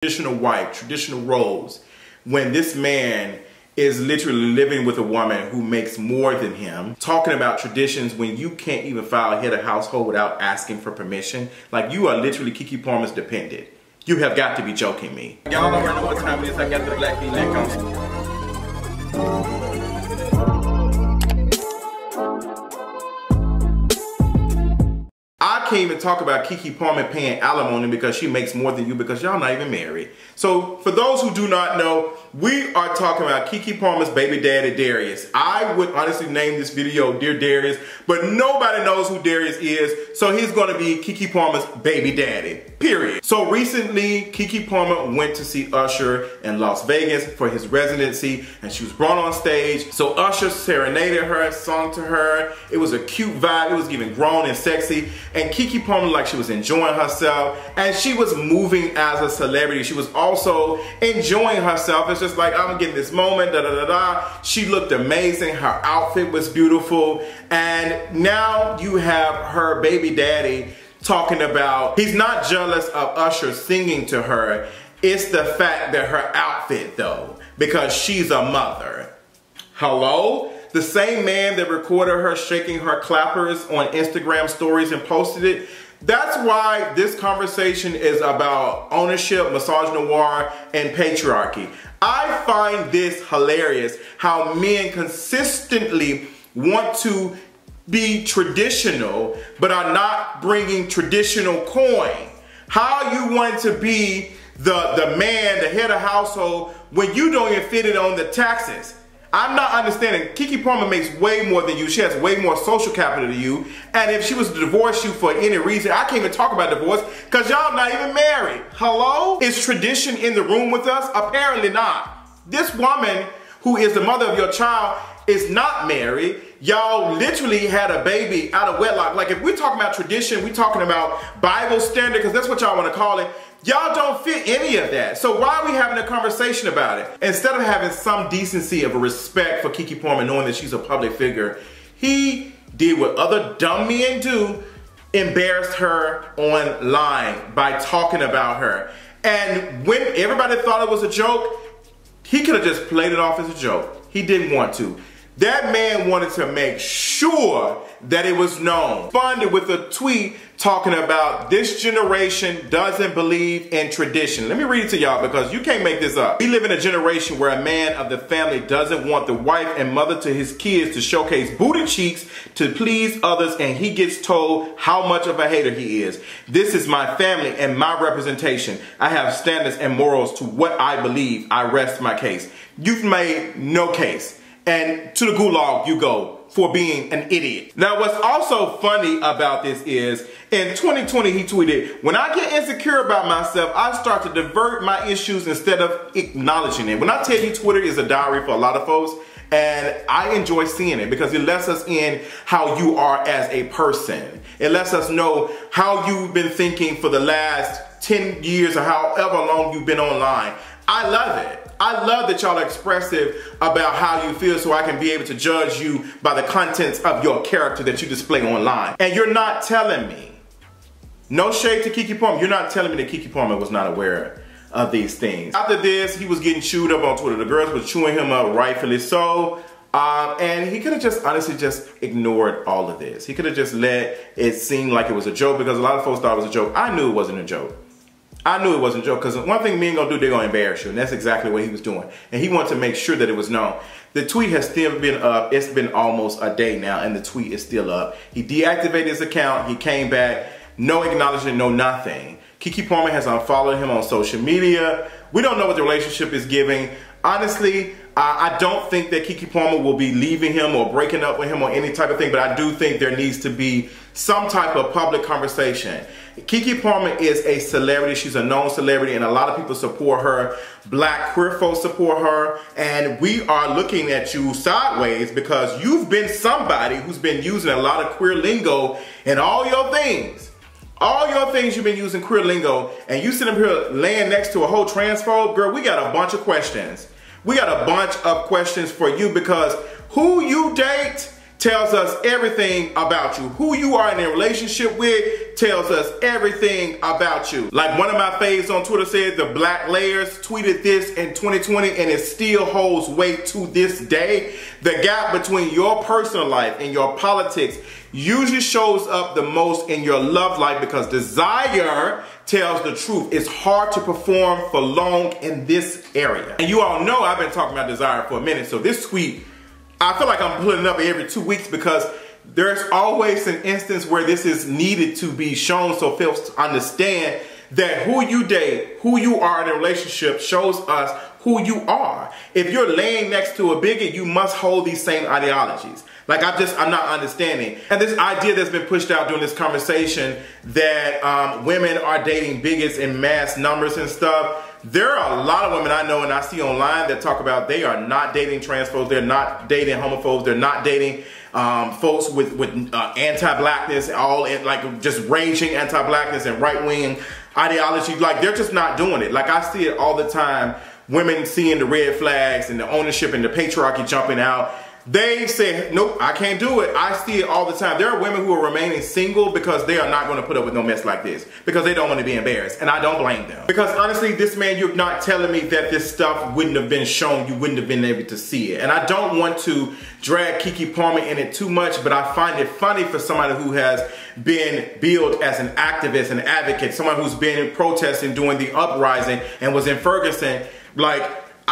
traditional wife, traditional roles, when this man is literally living with a woman who makes more than him, talking about traditions when you can't even file a head of household without asking for permission. Like, you are literally KeKe Palmer's dependent. You have got to be joking me. Y'all already know what time it is. I got the black V-neck on. I can't even talk about KeKe Palmer paying alimony because she makes more than you because y'all not even married. So for those who do not know, we are talking about KeKe Palmer's baby daddy, Darius. I would honestly name this video Dear Darius, but nobody knows who Darius is, so he's gonna be KeKe Palmer's baby daddy, period. So recently, KeKe Palmer went to see Usher in Las Vegas for his residency, and she was brought on stage. So Usher serenaded her, sung to her. It was a cute vibe. It was giving grown and sexy. And KeKe Palmer, like, she was enjoying herself, and she was moving as a celebrity. She was also enjoying herself. It's just like, I'm getting this moment, da da da da. She looked amazing. Her outfit was beautiful. And now you have her baby daddy talking about he's not jealous of Usher singing to her. It's the fact that her outfit, though, because she's a mother. Hello? The same man that recorded her shaking her clappers on Instagram stories and posted it. That's why this conversation is about ownership, misogynoir, and patriarchy. I find this hilarious, how men consistently want to be traditional, but are not bringing traditional coin. How you want to be the man, the head of household, when you don't even fit it on the taxes. I'm not understanding. KeKe Palmer makes way more than you. She has way more social capital than you. And if she was to divorce you for any reason, I can't even talk about divorce because y'all not even married. Hello? Is tradition in the room with us? Apparently not. This woman who is the mother of your child is not married. Y'all literally had a baby out of wedlock. Like, if we're talking about tradition, we're talking about Bible standard, because that's what y'all want to call it. Y'all don't fit any of that. So why are we having a conversation about it? Instead of having some decency of a respect for KeKe Palmer, knowing that she's a public figure, he did what other dumb men do, embarrassed her online by talking about her. And when everybody thought it was a joke, he could have just played it off as a joke. He didn't want to. That man wanted to make sure that it was known. Responded with a tweet talking about this generation doesn't believe in tradition. Let me read it to y'all because you can't make this up. We live in a generation where a man of the family doesn't want the wife and mother to his kids to showcase booty cheeks to please others, and he gets told how much of a hater he is. This is my family and my representation. I have standards and morals to what I believe. I rest my case. You've made no case. And to the gulag you go for being an idiot. Now, what's also funny about this is, in 2020, he tweeted, when I get insecure about myself, I start to divert my issues instead of acknowledging it. When I tell you Twitter is a diary for a lot of folks, and I enjoy seeing it because it lets us in how you are as a person. It lets us know how you've been thinking for the last 10 years or however long you've been online. I love it. I love that y'all are expressive about how you feel so I can be able to judge you by the contents of your character that you display online. And you're not telling me, no shade to KeKe Palmer, you're not telling me that KeKe Palmer was not aware of these things. After this, he was getting chewed up on Twitter. The girls were chewing him up, rightfully so. And he could have just honestly just ignored all of this. He could have just let it seem like it was a joke because a lot of folks thought it was a joke. I knew it wasn't a joke. I knew it wasn't a joke because one thing men gonna do, they're gonna embarrass you, and that's exactly what he was doing. And he wanted to make sure that it was known. The tweet has still been up. It's been almost a day now, and the tweet is still up. He deactivated his account. He came back. No acknowledgement, no nothing. KeKe Palmer has unfollowed him on social media. We don't know what the relationship is giving. Honestly, I don't think that KeKe Palmer will be leaving him or breaking up with him or any type of thing, but I do think there needs to be some type of public conversation. KeKe Palmer is a celebrity. She's a known celebrity, and a lot of people support her. Black queer folks support her, and we are looking at you sideways because you've been somebody who's been using a lot of queer lingo in all your things. All your things you've been using queer lingo, and you sit up here laying next to a whole transphobe, girl, we got a bunch of questions. We got a bunch of questions for you because who you date tells us everything about you. Who you are in a relationship with tells us everything about you. Like one of my faves on Twitter said, the Black Layers tweeted this in 2020 and it still holds weight to this day. The gap between your personal life and your politics usually shows up the most in your love life because desire tells the truth. It's hard to perform for long in this area. And you all know I've been talking about desire for a minute, so this tweet, I feel like I'm putting it up every 2 weeks because there's always an instance where this is needed to be shown so folks understand that who you date, who you are in a relationship shows us who you are. If you're laying next to a bigot, you must hold these same ideologies. Like I'm not understanding. And this idea that's been pushed out during this conversation that women are dating bigots in mass numbers and stuff. There are a lot of women I know and I see online that talk about they are not dating trans folks, they're not dating homophobes, they're not dating folks with anti-blackness, all in, like just raging anti-blackness and right-wing ideology. Like they're just not doing it. Like I see it all the time. Women seeing the red flags and the ownership and the patriarchy jumping out. They say, nope, I can't do it. I see it all the time. There are women who are remaining single because they are not going to put up with no mess like this. Because they don't want to be embarrassed. And I don't blame them. Because honestly, this man, you're not telling me that this stuff wouldn't have been shown. You wouldn't have been able to see it. And I don't want to drag KeKe Palmer in it too much, but I find it funny for somebody who has been billed as an activist, an advocate, someone who's been protesting, doing the uprising, and was in Ferguson. Like,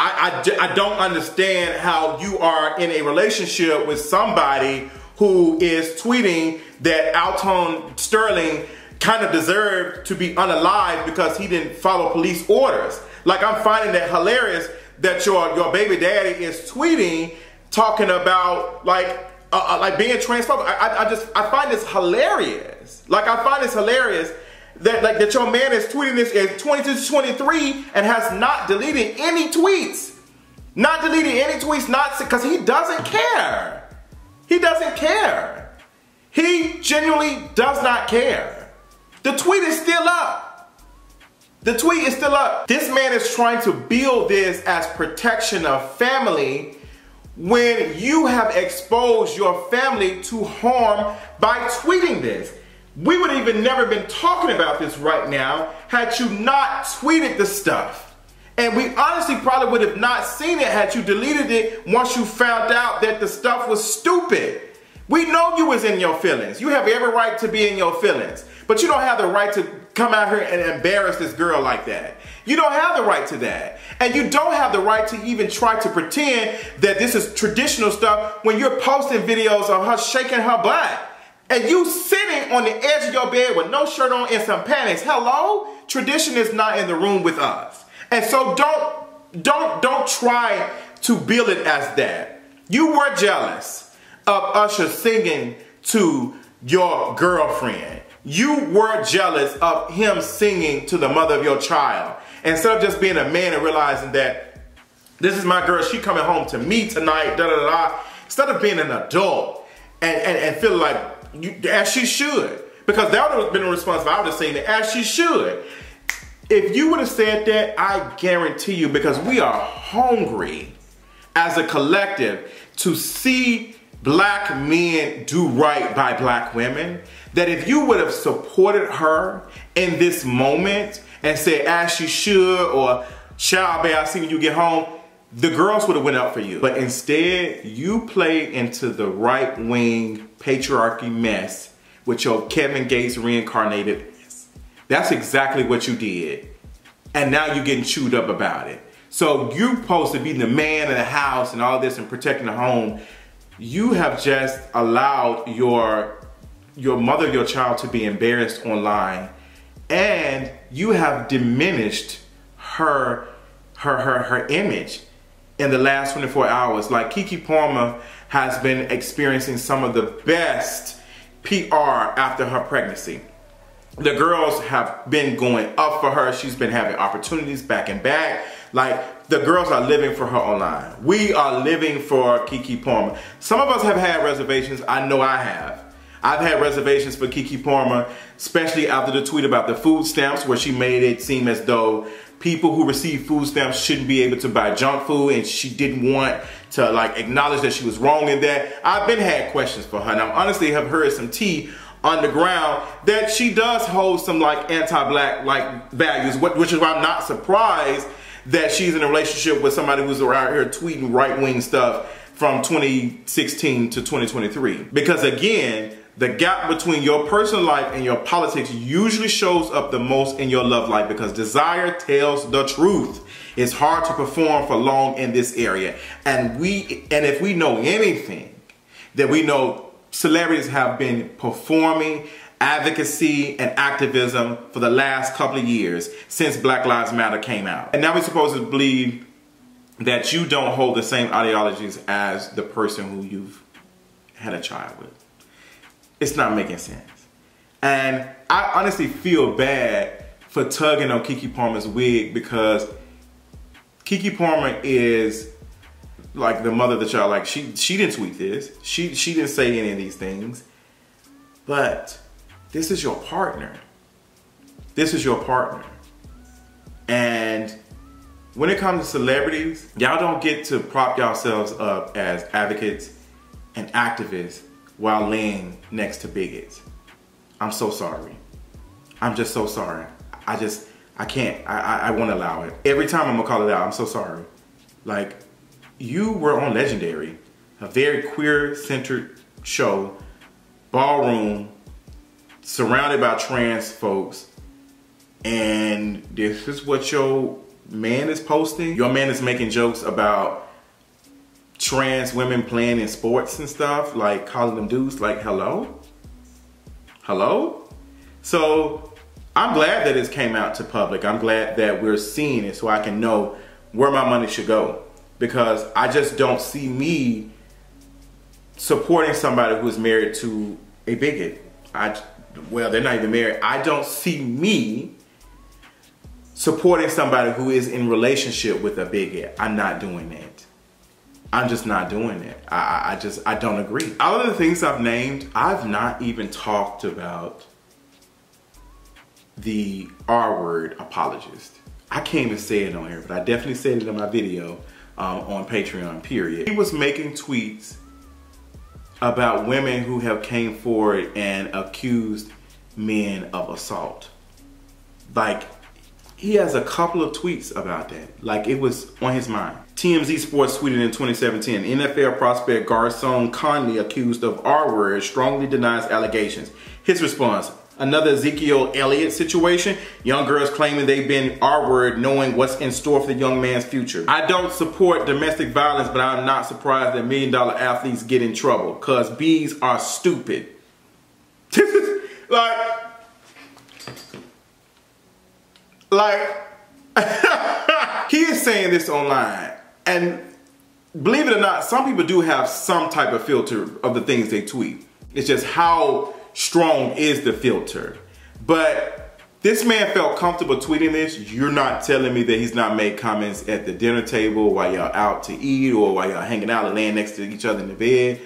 I don't understand how you are in a relationship with somebody who is tweeting that Alton Sterling kind of deserved to be unalived because he didn't follow police orders. Like, I'm finding that hilarious that your baby daddy is tweeting talking about like being transphobic. I find this hilarious. Like, I find this hilarious that your man is tweeting this in 2023 and has not deleted any tweets. Not deleted any tweets, not because he doesn't care. He doesn't care. He genuinely does not care. The tweet is still up. The tweet is still up. This man is trying to build this as protection of family when you have exposed your family to harm by tweeting this. We would have even never been talking about this right now had you not tweeted the stuff. And we honestly probably would have not seen it had you deleted it once you found out that the stuff was stupid. We know you was in your feelings. You have every right to be in your feelings. But you don't have the right to come out here and embarrass this girl like that. You don't have the right to that. And you don't have the right to even try to pretend that this is traditional stuff when you're posting videos of her shaking her butt. And you sitting on the edge of your bed with no shirt on and some panties. Hello? Tradition is not in the room with us. And so don't try to build it as that. You were jealous of Usher singing to your girlfriend. You were jealous of him singing to the mother of your child. Instead of just being a man and realizing that this is my girl, she coming home to me tonight, da da da da. Instead of being an adult and feeling like, as she should. Because that would have been a response if I would have seen it, as she should. If you would have said that, I guarantee you, because we are hungry as a collective to see black men do right by black women, that if you would have supported her in this moment and said, as she should, or child, babe, I'll see when you get home, the girls would have went up for you. But instead, you played into the right-wing patriarchy mess with your Kevin Gates reincarnated mess. That's exactly what you did. And now you're getting chewed up about it. So you're supposed to be the man in the house and all this and protecting the home. You have just allowed your mother, your child to be embarrassed online. And you have diminished her image in the last 24 hours. Like, KeKe Palmer has been experiencing some of the best PR after her pregnancy. The girls have been going up for her. She's been having opportunities back and back. Like, the girls are living for her online. We are living for KeKe Palmer. Some of us have had reservations. I know I have. I've had reservations for KeKe Palmer, especially after the tweet about the food stamps, where she made it seem as though people who receive food stamps shouldn't be able to buy junk food, and she didn't want to like acknowledge that she was wrong in that. I've been had questions for her, and I honestly have heard some tea on the ground that she does hold some like anti-black like values, which is why I'm not surprised that she's in a relationship with somebody who's around here tweeting right-wing stuff from 2016 to 2023. Because again, the gap between your personal life and your politics usually shows up the most in your love life, because desire tells the truth. It's hard to perform for long in this area. And if we know anything, that we know celebrities have been performing advocacy and activism for the last couple of years since Black Lives Matter came out. And now we're supposed to believe that you don't hold the same ideologies as the person who you've had a child with. It's not making sense. And I honestly feel bad for tugging on KeKe Palmer's wig, because KeKe Palmer is like the mother of the child. Like she didn't tweet this. She didn't say any of these things. But this is your partner. This is your partner. And when it comes to celebrities, y'all don't get to prop yourselves up as advocates and activists while laying next to bigots. I'm so sorry. I'm just so sorry. I can't, I won't allow it. Every time I'm gonna call it out, I'm so sorry. Like, you were on Legendary, a very queer-centered show, ballroom, surrounded by trans folks, and this is what your man is posting? Your man is making jokes about trans women playing in sports and stuff, like calling them dudes. Like, hello? Hello? So I'm glad that it came out to public. I'm glad that we're seeing it so I can know where my money should go, because I just don't see me supporting somebody who is married to a bigot. Well, they're not even married. I don't see me supporting somebody who is in relationship with a bigot. I'm not doing that. I'm just not doing it. I don't agree. All of the things I've named, I've not even talked about the R-word apologist. I can't even say it on here, but I definitely said it in my video on Patreon, period. He was making tweets about women who have came forward and accused men of assault. Like, he has a couple of tweets about that. Like, it was on his mind. TMZ Sports tweeted in 2017, NFL prospect Garcon Conley, accused of R-word, strongly denies allegations. His response: another Ezekiel Elliott situation. Young girls claiming they've been R-word, knowing what's in store for the young man's future. I don't support domestic violence, but I'm not surprised that $1 million athletes get in trouble, cause bees are stupid. like he is saying this online, and believe it or not, some people do have some type of filter of the things they tweet. It's just how strong is the filter. But this man felt comfortable tweeting this. You're not telling me that he's not made comments at the dinner table while y'all out to eat, or while y'all hanging out and laying next to each other in the bed.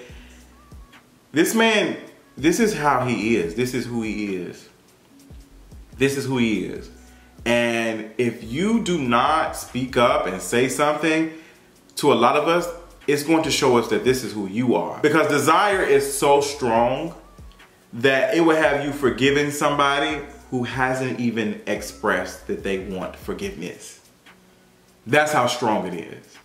This man, this is how he is. This is who he is. This is who he is. And if you do not speak up and say something, to a lot of us, it's going to show us that this is who you are. Because desire is so strong that it will have you forgiving somebody who hasn't even expressed that they want forgiveness. That's how strong it is.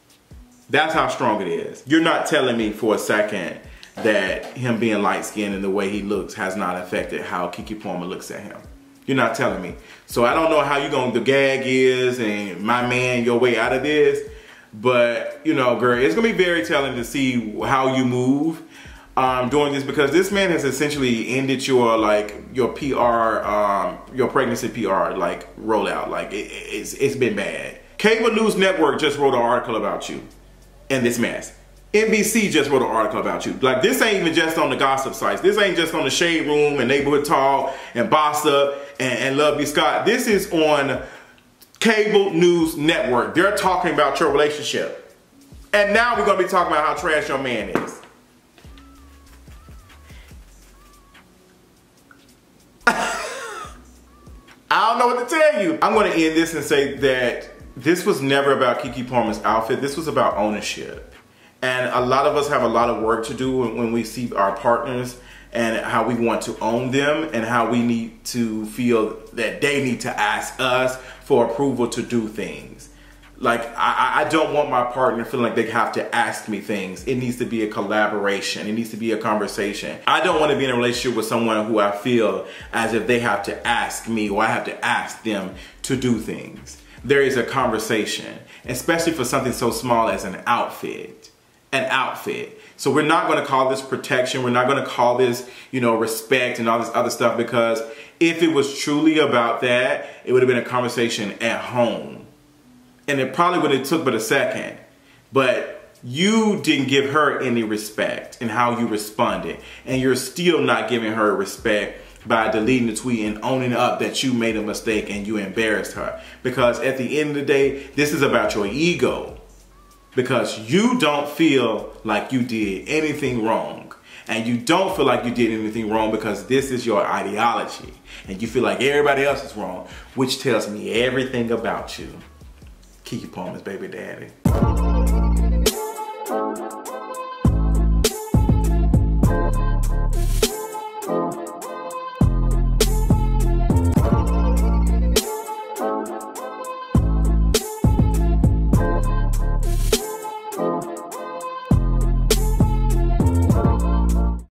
That's how strong it is. You're not telling me for a second that him being light-skinned and the way he looks has not affected how KeKe Palmer looks at him. You're not telling me. So I don't know how the gag is and my man, your way out of this. But, you know, girl, it's going to be very telling to see how you move doing this, because this man has essentially ended your PR, your pregnancy PR, like, rollout. Like, it's been bad. Cable News Network just wrote an article about you and this mess. NBC just wrote an article about you. Like, this ain't even just on the gossip sites. This ain't just on the Shade Room and Neighborhood Talk and Boss Up and Love You Scott. This is on Cable News Network. They're talking about your relationship. And now we're going to be talking about how trash your man is. I don't know what to tell you. I'm gonna end this and say that this was never about KeKe Palmer's outfit. This was about ownership. And a lot of us have a lot of work to do when we see our partners and how we want to own them and how we need to feel that they need to ask us for approval to do things. Like, I don't want my partner feeling like they have to ask me things. It needs to be a collaboration. It needs to be a conversation. I don't want to be in a relationship with someone who I feel as if they have to ask me or I have to ask them to do things. There is a conversation, especially for something so small as an outfit. An outfit. So we're not going to call this protection. We're not going to call this, you know, respect and all this other stuff, because if it was truly about that, it would have been a conversation at home. And it probably would have took but a second. But you didn't give her any respect in how you responded. And you're still not giving her respect by deleting the tweet and owning up that you made a mistake and you embarrassed her. Because at the end of the day, this is about your ego. Because you don't feel like you did anything wrong. And you don't feel like you did anything wrong because this is your ideology. And you feel like everybody else is wrong, which tells me everything about you. KeKe Palmer's baby daddy.